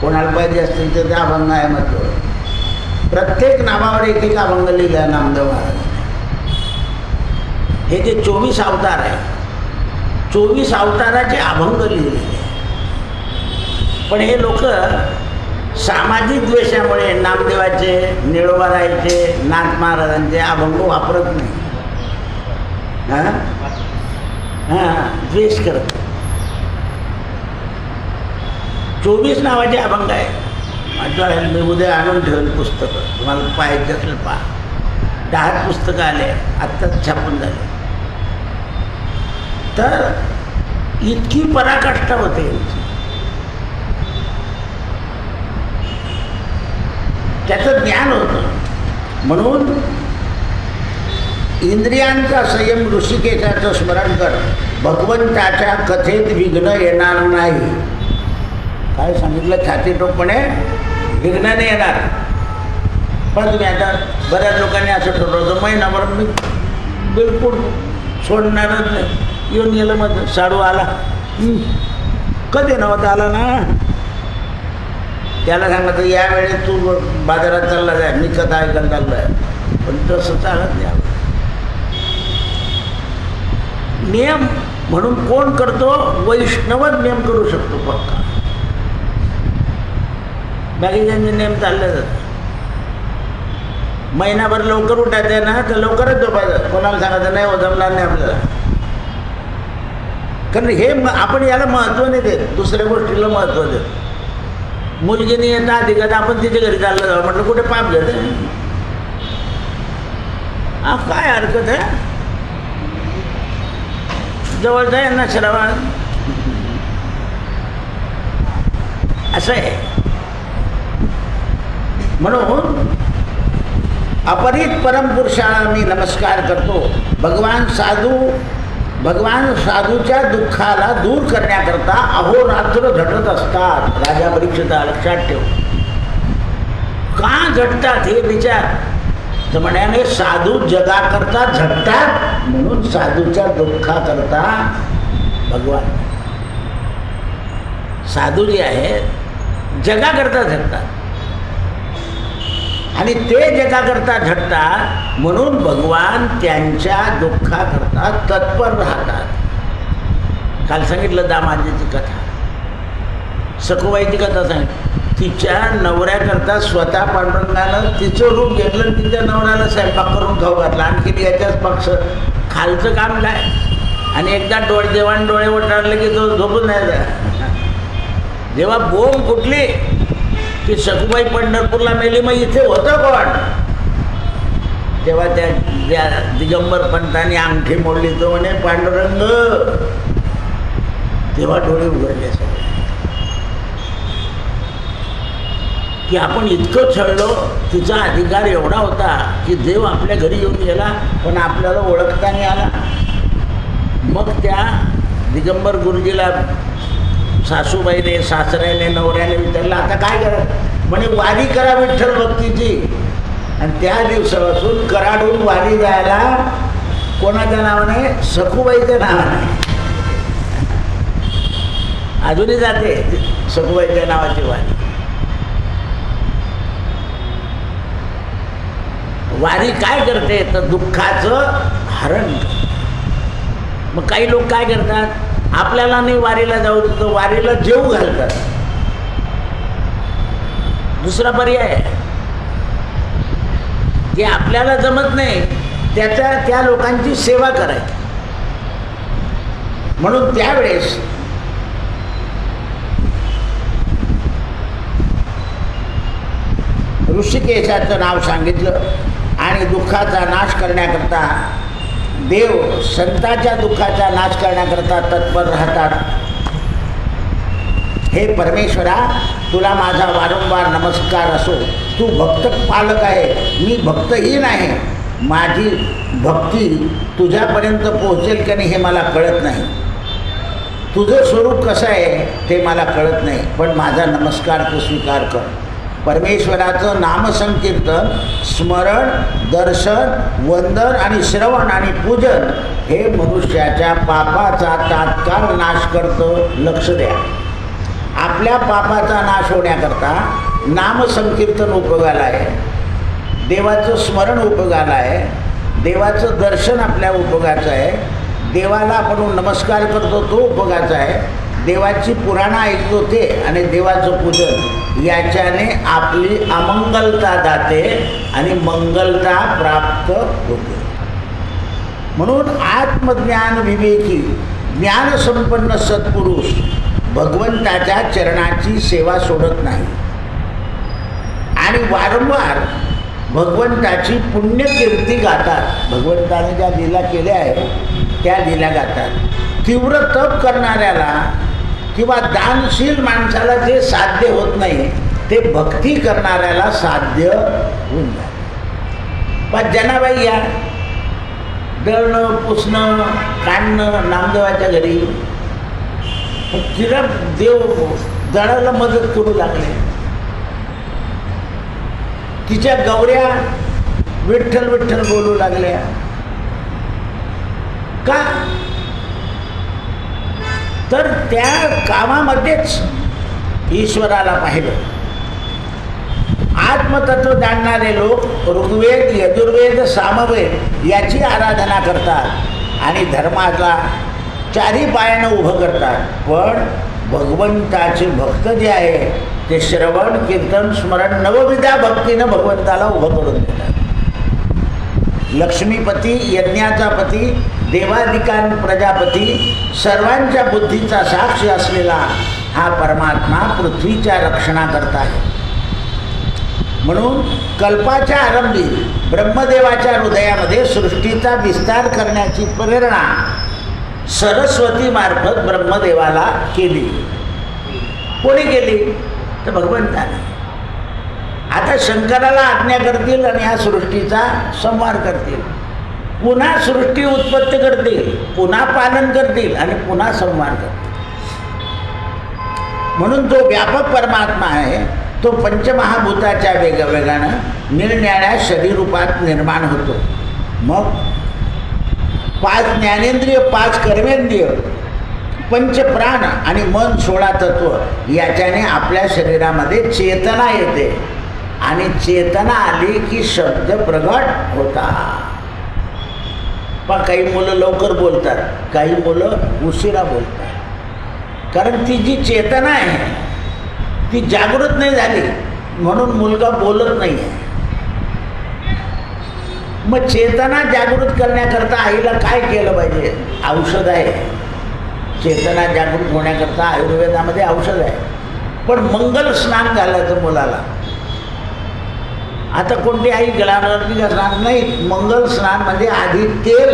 S1: कोणाला पाहिजे असतील तर त्या अभंग आहे मध्ये. प्रत्येक नावावर एक अभंग लिहिला आहे नामदेव महाराज. हे जे 24 अवतार आहे, 24 अवताराचे अभंग लिहिलेले. पण हे लोक सामाजिक द्वेषामुळे नामदेवाचे, निळोबारायचे, नाथ महाराजांचे अभंग वापरत नाही. द्वेष करत. 24 नावाचे अभंग आहे. माझ्या मी उद्या आणून ठेवेल पुस्तकं, तुम्हाला पाहायचे असेल पहा. 10 पुस्तकं आले, आत्ताच छापून झाले. तर इतकी पराकाष्ठा होते. त्याचं ज्ञान होतं. म्हणून इंद्रियांचा संयम ऋषिकेशाचं स्मरण कर, भगवंताच्या कथेत विघ्न येणार नाही. काय सांगितलं? छातीटोपणे विघ्न नाही येणार. पण तुम्ही आता बऱ्याच लोकांनी असं ठरवलं महिनाभर मी बिलकुल सोडणारच नाही. येऊन गेलं मग साडू आला, कधी नव्हता आला ना, त्याला सांगितलं यावेळेस तू बाजारात चालला जाय, मी कथा ऐकायला चाललो आहे. पण तसं चालत नाही. नियम म्हणून कोण करतो? वैष्णवच नियम करू शकतो पक्का. बाकीच्यांचे नियम चालले जातात. महिनाभर लवकर उठायचं आहे ना, तर लवकरच झोपायचं. कोणाला सांगायचं नाही, हो जमणार नाही आपल्याला. कारण हे आपण याला महत्त्व नाही देत, दुसऱ्या गोष्टीला महत्त्व देत. मुलगीने येतं आधी कधी आपण तिच्या घरी चाललं जावं म्हटलं, कुठे पाप घेते. हा काय हरकत आहे, जवळ जाईल ना श्रवण. असं आहे. म्हणून अपरित परमपुरुषाला मी नमस्कार करतो. भगवान साधूच्या दुःखाला दूर करण्याकरता अहोरात्र झटत असतात. राजा परीक्षिता लक्षात ठेव. का झटतात हे विचार. तर म्हणाने साधू जगाकरता झटतात, म्हणून साधूच्या दुःखाकरता भगवान साधू जे आहेत जगाकरता झटतात आणि ते जगाकरता झटतात, म्हणून भगवान त्यांच्या दुःखाकरता तत्पर राहतात. काल सांगितलं दामाजीची कथा, सखुबाईची कथा सांगितली. तिच्या नवऱ्याकरता स्वतः पांडुरंगानं तिचं रूप घेतलं आणि तिच्या नवऱ्याला स्वयंपाक करून खाऊ घातला. आणखी याच्याच पक्ष खालचं काम काय. आणि एकदा देवान डोळे वटारले की तो झोपून नाही जा. जेव्हा बोंब फुटली की सखुबाई पंढरपूरला मेली, मग इथे होतं कोण. तेव्हा त्या दिगंबर पंतांनी अंगठी मोडली, तो म्हणे पांडुरंग. तेव्हा डोळे उघडले सगळे की आपण इतकं छळलो. तिचा अधिकार एवढा होता की देव आपल्या घरी येऊन गेला, पण आपल्याला ओळखता नाही आला. मग त्या दिगंबर गुरुजीला सासूबाईने, सासऱ्याने, नवऱ्याने विचारलं, आता काय करा. म्हणे वारी करा विठ्ठल भक्तीची. आणि त्या दिवसापासून कराडून वारी जायला कोणाच्या नावाने, सखुबाईच्या नावाने. अजूनही जाते सखुबाईच्या नावाची वारी. वारी काय करते तर दुःखाचं हरण. मग काही लोक काय करतात, आपल्याला नाही वारीला जाऊ देतो, वारीला जेवू घालतात. दुसरा पर्याय आहे की आपल्याला जमत नाही त्या लोकांची सेवा करायची. म्हणून त्यावेळेस ऋषिकेशाचं नाव सांगितलं आणि दुःखाचा नाश करण्याकरता देव संतांच्या दुःखाचा नाश करण्याकरता तत्पर राहतात. हे परमेश्वरा, तुला माझा वारंवार नमस्कार असो. तू भक्त पालक आहे, मी भक्तहीन आहे. माझी भक्ती तुझ्यापर्यंत पोहोचेल की नाही हे मला कळत नाही. तुझं स्वरूप कसं आहे ते मला कळत नाही, पण माझा नमस्कार तू स्वीकार कर. परमेश्वराचं नामसंकीर्तन, स्मरण, दर्शन, वंदन आणि श्रवण आणि पूजन हे मनुष्याच्या पापाचा तात्काळ नाश करतं. लक्ष द्या. आपल्या पापाचा नाश होण्याकरता नामसंकीर्तन उपयोगाला आहे, देवाचं स्मरण उपयोगाला आहे, देवाचं दर्शन आपल्या उपयोगाचं आहे, देवाला आपण नमस्कार करतो तो उपयोगाचा आहे, देवाची पुराणं ऐकतो ते आणि देवाचं पूजन याच्याने आपली अमंगलता जाते आणि मंगलता प्राप्त होते. म्हणून आत्मज्ञान विवेकी ज्ञानसंपन्न सत्पुरुष भगवंताच्या चरणाची सेवा सोडत नाही आणि वारंवार भगवंताची पुण्यकीर्ती गातात. भगवंताने ज्या लीला केल्या आहेत त्या लीला गातात. तीव्र तप करणाऱ्याला किंवा दानशील माणसाला जे साध्य होत नाही ते भक्ती करणाऱ्याला साध्य होऊन जाते. पण जनाबाई या दळणं, पुसणं, काढणं नामदेवाच्या घरी, तिला देव दळायला मदत करू लागले. तिच्या गौऱ्या विठ्ठल विठ्ठल बोलू लागल्या. का तर त्या कामामध्येच ईश्वराला पाहिलं. आत्मतत्व जाणणारे लोक ऋग्वेद, यजुर्वेद, सामवेद याची आराधना करतात आणि धर्माला चारी पायानं उभं करतात. पण भगवंताचे भक्त जे आहे ते श्रवण, कीर्तन, स्मरण, नवविधा भक्तीनं भगवंताला उभं करून देतात. लक्ष्मीपती, यज्ञाचा पती, देवादिकां प्रजापती, सर्वांच्या बुद्धीचा साक्षी असलेला हा परमात्मा पृथ्वीच्या रक्षणाकरता आहे. म्हणून कल्पाच्या आरंभी ब्रह्मदेवाच्या हृदयामध्ये सृष्टीचा विस्तार करण्याची प्रेरणा सरस्वती मार्फत ब्रह्मदेवाला केली. कोणी केली? तर भगवंताने. आता शंकराला आज्ञा करतील आणि ह्या सृष्टीचा संहार करतील. पुन्हा सृष्टी उत्पत्ती करतील, पुन्हा पालन करतील आणि पुन्हा संहार करतील. म्हणून जो व्यापक परमात्मा आहे तो पंचमहाभूताच्या वेगानं निरनिराळ्या शरीरूपात निर्माण होतो. मग 5 ज्ञानेंद्रिय, 5 कर्मेंद्रिय, पंचप्राण आणि मन 16 तत्व याच्याने आपल्या शरीरामध्ये चेतना येते आणि चेतना आली की शब्द प्रगट होता. पण काही मुलं लवकर बोलतात, काही मुलं उशिरा बोलतात. कारण ती जी चेतना आहे ती जागृत नाही झाली म्हणून मुलगा बोलत नाही आहे. मग चेतना जागृत करण्याकरता आईला काय केलं पाहिजे? औषध आहे. चेतना जागृत होण्याकरता आयुर्वेदामध्ये औषध आहे. पण मंगल स्नान घालायचं मुलाला. आता कोणती आई गळावरती घालणार नाही. मंगल स्नान म्हणजे आधी तेल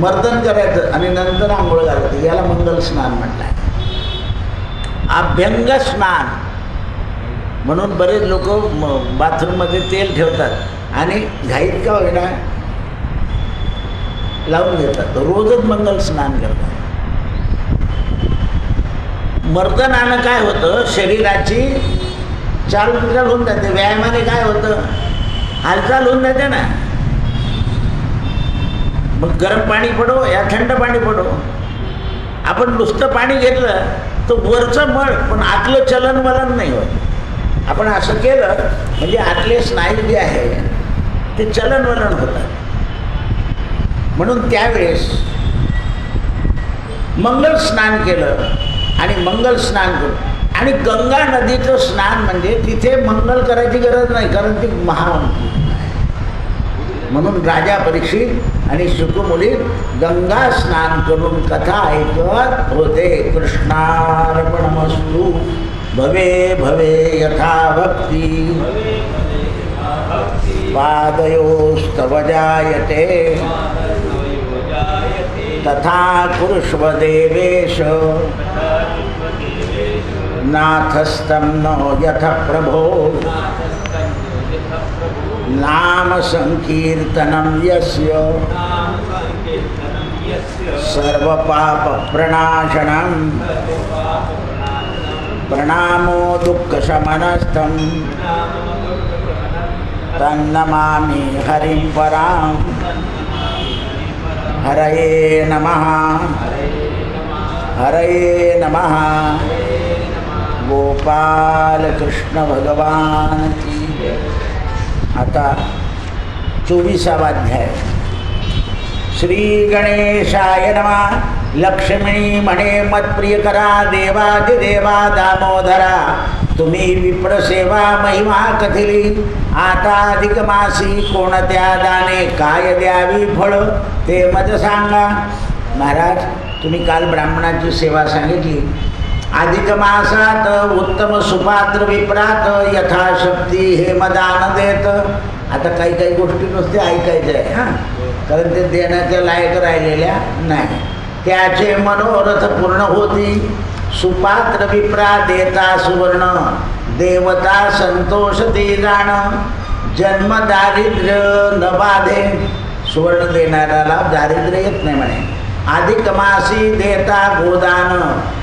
S1: मर्दन करायचं आणि नंतर आंघोळ घालायचं, याला मंगल स्नान म्हटलं आहे. अभ्यंग स्नान म्हणून बरेच लोक बाथरूममध्ये तेल ठेवतात आणि घाईत का होईना लावून घेतात. रोजच मंगल स्नान करतात. मर्दनानं काय होतं? शरीराची चालचाल होऊन जाते. व्यायामाने काय होतं? हालचाल होऊन जाते ना. मग गरम पाणी पडो या थंड पाणी पडो, आपण नुसतं पाणी घेतलं तर वरचं मळ पण आतलं चलनवलन नाही होत. आपण असं केलं म्हणजे आतले स्नायू जे आहे ते चलनवलन होतात. म्हणून त्यावेळेस मंगल स्नान केलं आणि मंगल स्नान करून आणि गंगा नदीचं स्नान म्हणजे तिथे मंगल करायची गरज नाही, कारण ती महामंगल आहे. म्हणून राजा परीक्षित आणि शुकमुली गंगा स्नान करून कथा ऐकत होते. कृष्णार्पणमस्तु. भवे भवे यथा भक्ती पादयोस्तव जायते तथा कुरुष्व देवेश नाथस्तं नो यथ प्रभो. नाम संकीर्तनं यस्य सर्वपाप प्रणाशनं प्रणामो दुःखशमनस्थं तन्नमामि हरिं परां. हरये नमः, हरये नमः. गोपाल कृष्ण भगवान की. आता 24वा अध्याय. श्री गणेशाय नमः. लक्ष्मी म्हणे मत्प्रियकरा देवादिदेवा दामोदरा. तुम्ही विप्रसेवा महिमा कथिली. आता अधिक मासी कोणत्या दाने काय द्यावी फळ ते मज सांगा. महाराज, तुम्ही काल ब्राह्मणाची सेवा सांगितली. अधिक मासात उत्तम सुपात्र विप्रात यथाशक्ती हे मदान देत. आता काही काही गोष्टी नुसते ऐकायच्या आहे हां, कारण ते देण्याच्या लायक राहिलेल्या नाही. त्याचे मनोरथ पूर्ण होती. सुपात्र विप्रा देता सुवर्ण देवता संतोष ते जाण. जन्म दारिद्र्य न बाधे. सुवर्ण देणाऱ्याला दारिद्र्य येत नाही म्हणे. अधिक मासी देता गोदान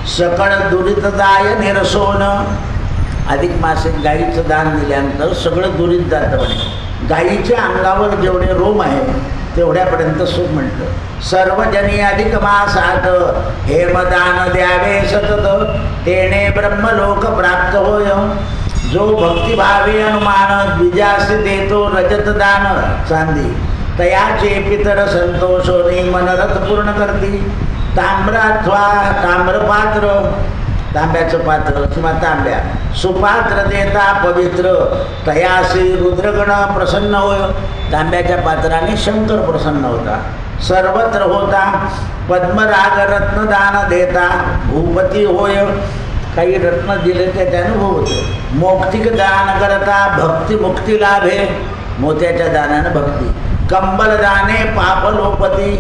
S1: सकळ दुरितदाय निरसोन. अधिक मासिक गाईचं दान दिल्यानंतर सगळं दुरीत जातं म्हणे. गाईच्या अंगावर जेवढे रोम आहे तेवढ्यापर्यंत सुख म्हणतं. सर्वजनी अधिक मासात हेमदान द्यावे सतत तेने ब्रह्मलोक प्राप्त होय. जो भक्तिभावे अनुमान द्विजासी देतो रजत दान चांदी. तयाचे पितर संतोषोनी मनरथ पूर्ण करती. ताम्राध्वा ताम्रपात्र तांब्याचं पात्र किंवा तांब्या सुपात्र देता पवित्र. तयासी रुद्रगण प्रसन्न होय. तांब्याच्या पात्राने शंकर प्रसन्न होता. सर्वत्र होता पद्मराग रत्नदान देता भूपती होय. काही रत्न दिले त्याचे अनुभव होते. मौक्तिक दान करता भक्ती मुक्ती लाभे, मोत्याच्या दानानं भक्ती. कंबल दाने पाप लोपती,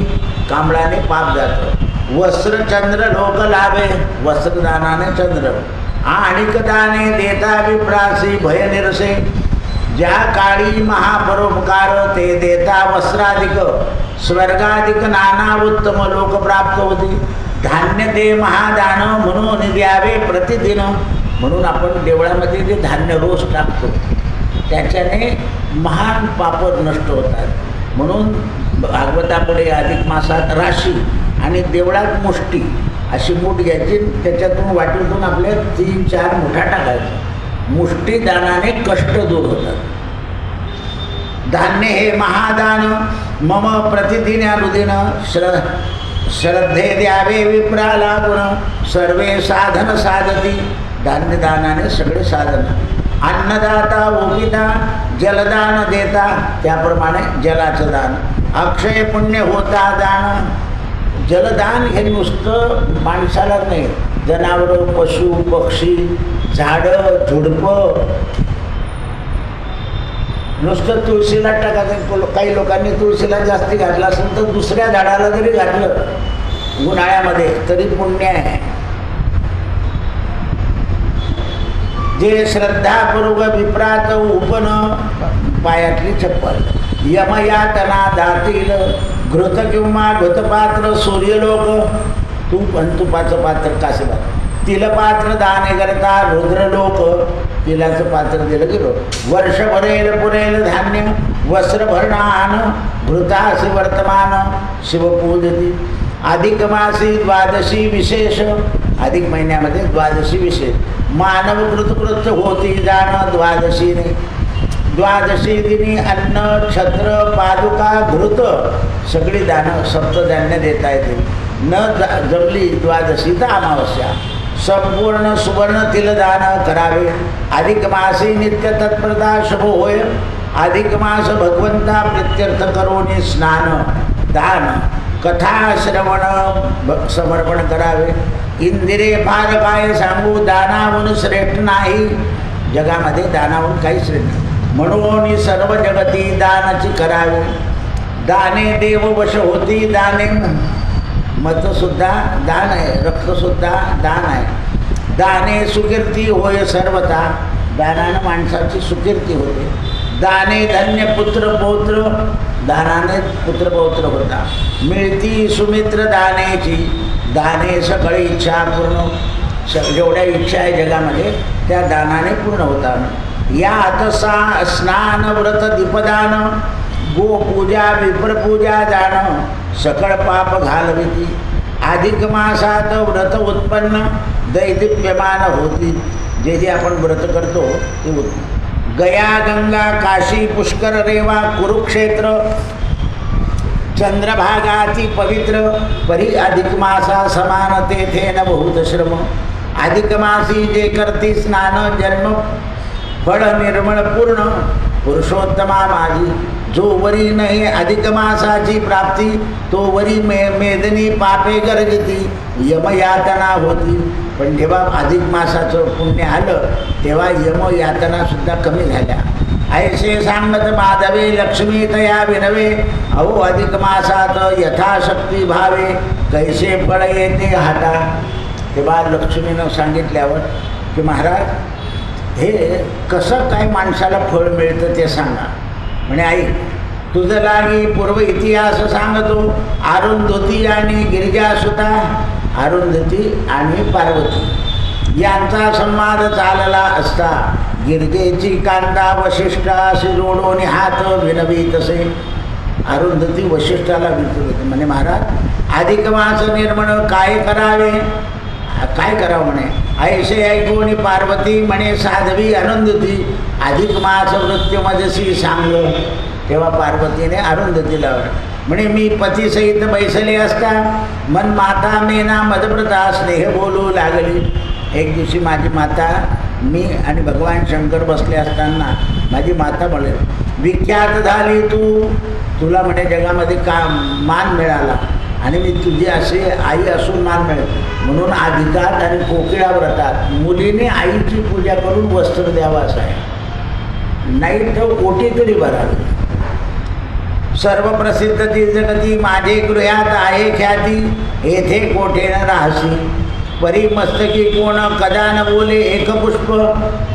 S1: कांबळाने पाप जातं. वस्त्र चंद्र लोक लाभे, वस्त्रदानाने चंद्र. आणिक दाने देता विप्रासी भय निरसे, ज्या काळी महापरोपकार ते देता वस्त्राधिक. स्वर्गाधिक नाना उत्तम लोक प्राप्त होती. धान्य दे महादान म्हणून द्यावे प्रतिदिन. म्हणून आपण देवळामध्ये जे धान्य रोज टाकतो त्याच्याने महान पाप नष्ट होतात. म्हणून भागवतापुढे अधिक मासात राशी आणि देवळात मुष्टी अशी मूठ घ्यायची, त्याच्यातून वाटेतून आपल्या 3-4 मुठा टाकायचं. मुष्टी दानाने कष्ट दूर होतात. धान्य हे महादान मम प्रतिदिन अनुदिन श्रद्धे द्यावे विप्राला गुण, सर्वे साधन साधती. धान्य दानाने सगळे साधन. अन्नदाता ओपिता जलदान देता, त्याप्रमाणे जलाचं दान. अक्षय पुण्य होता दान. जलदान हे नुसतं माणसाला नाही, जनावरं पशु पक्षी झाडं झुडपं. नुसतं तुळशीला टाकायचं. काही लोकांनी तुळशीला जास्ती घातलं असेल तर दुसऱ्या झाडाला जरी घातलं उन्हाळ्यामध्ये तरी पुण्य आहे. जे श्रद्धापूर्वक विप्रात उपन, पायातली चप्पल. यमयातना दातील घृत किंवा घृतपात्र सूर्यलोक. तूप आणि तुपाचं पात्र कासेबार. तिलपात्र दान करता रुद्रलोक. तिलाचं पात्र दिलं गेलं. वर्ष भरेल पुरेल धान्य वस्त्र भरणान, घृतासी वर्तमान शिवपूजती. अधिक मासी द्वादशी विशेष. अधिक महिन्यामध्ये द्वादशी विशेष. मानव कृतकृत्य होती जाणं द्वादशीने. द्वादशी दिनी अन्न छत्र पादुका घृत सगळी दानं सप्तधान्य देता येते. न जमली द्वादशी तर अमावस्या. संपूर्ण सुवर्ण तिलदान करावे. अधिक मासी नित्य तत्प्रता शुभ होय. अधिक मास भगवंता प्रित्यर्थ करोनी स्नान दान. कथा श्रवण समर्पण करावे. इंदिरे फार काय सांगू, दानाहून श्रेष्ठ नाही. जगामध्ये दानाहून काही श्रेष्ठ म्हणून सर्व जगती दानाची करावे. दाने देव वश होती दाने. मतसुद्धा दान आहे, रक्तसुद्धा दान आहे. दाने सुकीर्ती होय सर्वथा. दानानं माणसाची सुकीर्ती होते. दाने धन्य पुत्र पौत्र. दानाने पुत्र पौत्र होता. मिळती सुमित्र दानेची. दाने सगळी इच्छा पूर्ण. जेवढ्या इच्छा आहे जगामध्ये त्या दानाने पूर्ण होतात. यात स्नान व्रत दीपदान. गोपूजा विप्रपूजा जाणं सकळ पाप घालविती. अधिक मासात व्रत उत्पन्न दैदिप्यमान होती. जे जे आपण व्रत करतो ते गया गंगा काशी पुष्कर रेवा कुरुक्षेत्र चंद्रभागाती पवित्र. परी अधिक मासा समान तेथे न बहुत श्रम. अधिक मासी जे करती स्नान जन्म फळ निर्मळ पूर्ण. पुरुषोत्तमा माझी जो वरी नाही अधिक मासाची प्राप्ती, तो वरी मेदनी पापे गर्जती. यमयातना होती. पण जेव्हा अधिक मासाचं पुण्य आलं तेव्हा यमयातनासुद्धा कमी झाल्या. ऐसे सांगत माधवे लक्ष्मी तया विनवे. अहो अधिक मासात यथाशक्ती भावे, कैसे फळ येते हाता. तेव्हा लक्ष्मीनं सांगितल्यावर की महाराज हे कसं काय माणसाला फळ मिळतं ते सांगा. म्हणे आई तुझं लागी पूर्व इतिहास सांगतो. अरुंधती आणि गिरिजासुता. अरुंधती आणि पार्वती यांचा संवाद चालला असता गिरजेची कांदा वशिष्ठाशी जोडून हात विनवी तसे. अरुंधती वशिष्ठाला विचारते म्हणे महाराज अधिक मास निर्मळ काय करावे. काय करावं म्हणे. ऐसे ऐकून पार्वती म्हणे साध्वी अरुंधती अधिक मास मृत्यूमध्यशी सांग. तेव्हा पार्वतीने अरुंधतीला म्हणे मी पतीसहित बैसले असता मन माता मेना मदप्रता स्नेह बोलू लागली. एक दिवशी माझी माता मी आणि भगवान शंकर बसले असताना माझी माता म्हणे विख्यात झाली तू. तुला म्हणे जगामध्ये का मान मिळाला आणि मी तुझी असे आई असून मान मिळेल म्हणून अधिकात आणि कोकिळा व्रतात मुलीने आईची पूजा करून वस्त्र द्यावं असं आहे, नाही तर कोटी तरी भरावी. सर्व प्रसिद्ध ती जगती माझे गृहात आहे ख्याती, येथे कोठेन राहसी. परी मस्तकी कोण कदा न बोले एक पुष्प.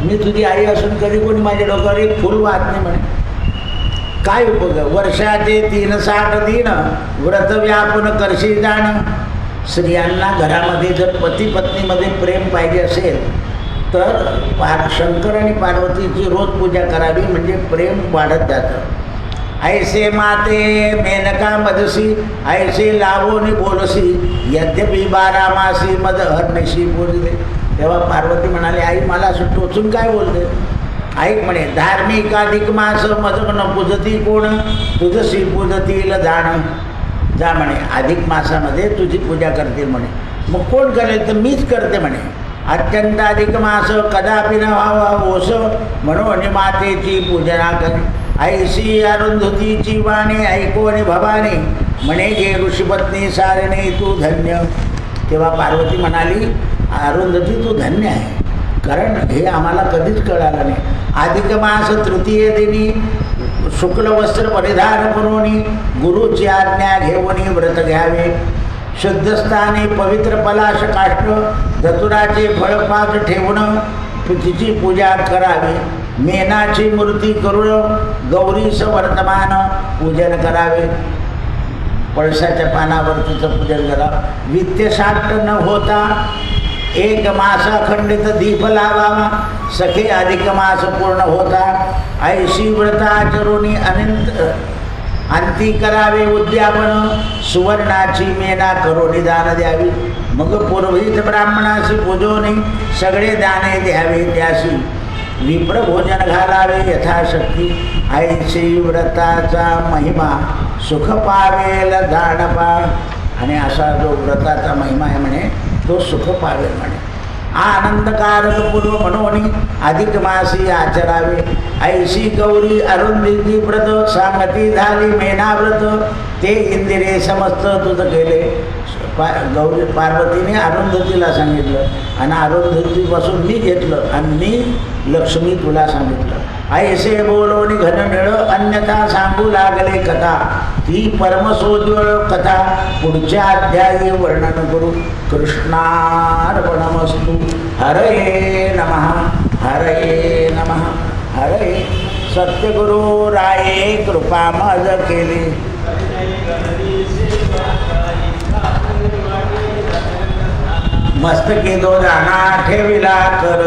S1: मी तुझी आई असून कधी कोणी माझ्या डोक्यावर एक फुल वाहत नाही म्हणे. काय उपयोग. वर्षाचे 360 दिन व्रत व्यापून करशी जाण. स्त्रियांना घरामध्ये जर पती पत्नीमध्ये प्रेम पाहिजे असेल तर शंकर आणि पार्वतीची रोज पूजा करावी, म्हणजे प्रेम वाढत जातं. ऐसे माते मेनका मदसी, ऐसे लावोनी बोलसी, यद्यपि 12 मासी मद हरनिशी बोलले. तेव्हा पार्वती म्हणाले, आई मला असं टोचून काय बोलते. ऐक म्हणे, धार्मिक अधिक मास मज न पूजती कोण, तुझशी पूजतील जाण. जा म्हणे, अधिक मासामध्ये तुझी पूजा करतील म्हणे. मग कोण करेल तर मीच करते म्हणे. अत्यंत अधिक मास कदापि न व्हावा ओस, म्हणून मातेची पूजना करे. ऐशी अरुंधतीची वाणी ऐकोनी भवानी, म्हणे गे ऋषीपत्नी सारणे तू धन्य. तेव्हा पार्वती म्हणाली, अरुंधती तू धन्य आहे, कारण हे आम्हाला कधीच कळालं नाही. अधिक मास तृतीय दिनी शुक्ल वस्त्र परिधान करून गुरुची आज्ञा घेऊन व्रत घ्यावे. शुद्धस्थानी पवित्र पलाश काष्ट धतुराचे फळपाक ठेवून तिची पूजा करावी. मेनाची मूर्ती करून गौरीस वर्तमान पूजन करावे. पळसाच्या पानावर तिचं पूजन करावं. वित्तशाक्त न होता 1 मास अखंडित दीप लावावा. सखे अधिक मास पूर्ण होता ऐशी व्रताचरुणी अनंत अंती करावे उद्यापन. सुवर्णाची मेना करोनी दान द्यावी. मग पूर्वीत ब्राह्मणाशी पूजोनी सगळे दाने द्यावे त्याशी. विप्र भोजन घालावे यथाशक्ती. ऐशी व्रताचा महिमा सुख पावेल दानपा. आणि असा जो व्रताचा महिमा आहे म्हणे तो सुख पावेल म्हणे. आनंदकारक पूर्व म्हणून अधिक मासी आचरावे. ऐशी गौरी अरुंधती व्रत सांगती झाली मेना व्रत. ते इंदिरे समस्त तुझं केले. गौरी पार्वतीने अरुंधतीला सांगितलं आणि अरुंधतीपासून मी घेतलं आणि मी लक्ष्मी तुला सांगितलं. ऐसे बोलोनी घननिळ अन्यथा सांगू लागले कथा. ती परमसोज्वळ कथा पुढच्या अध्यायी वर्णन करू. कृष्णार्पणमस्तु. हरये नमः. हरये नमः. हरये. सत्यगुरु राये कृपा मज केली. मस्तकी 2 दाना ठेविला कर.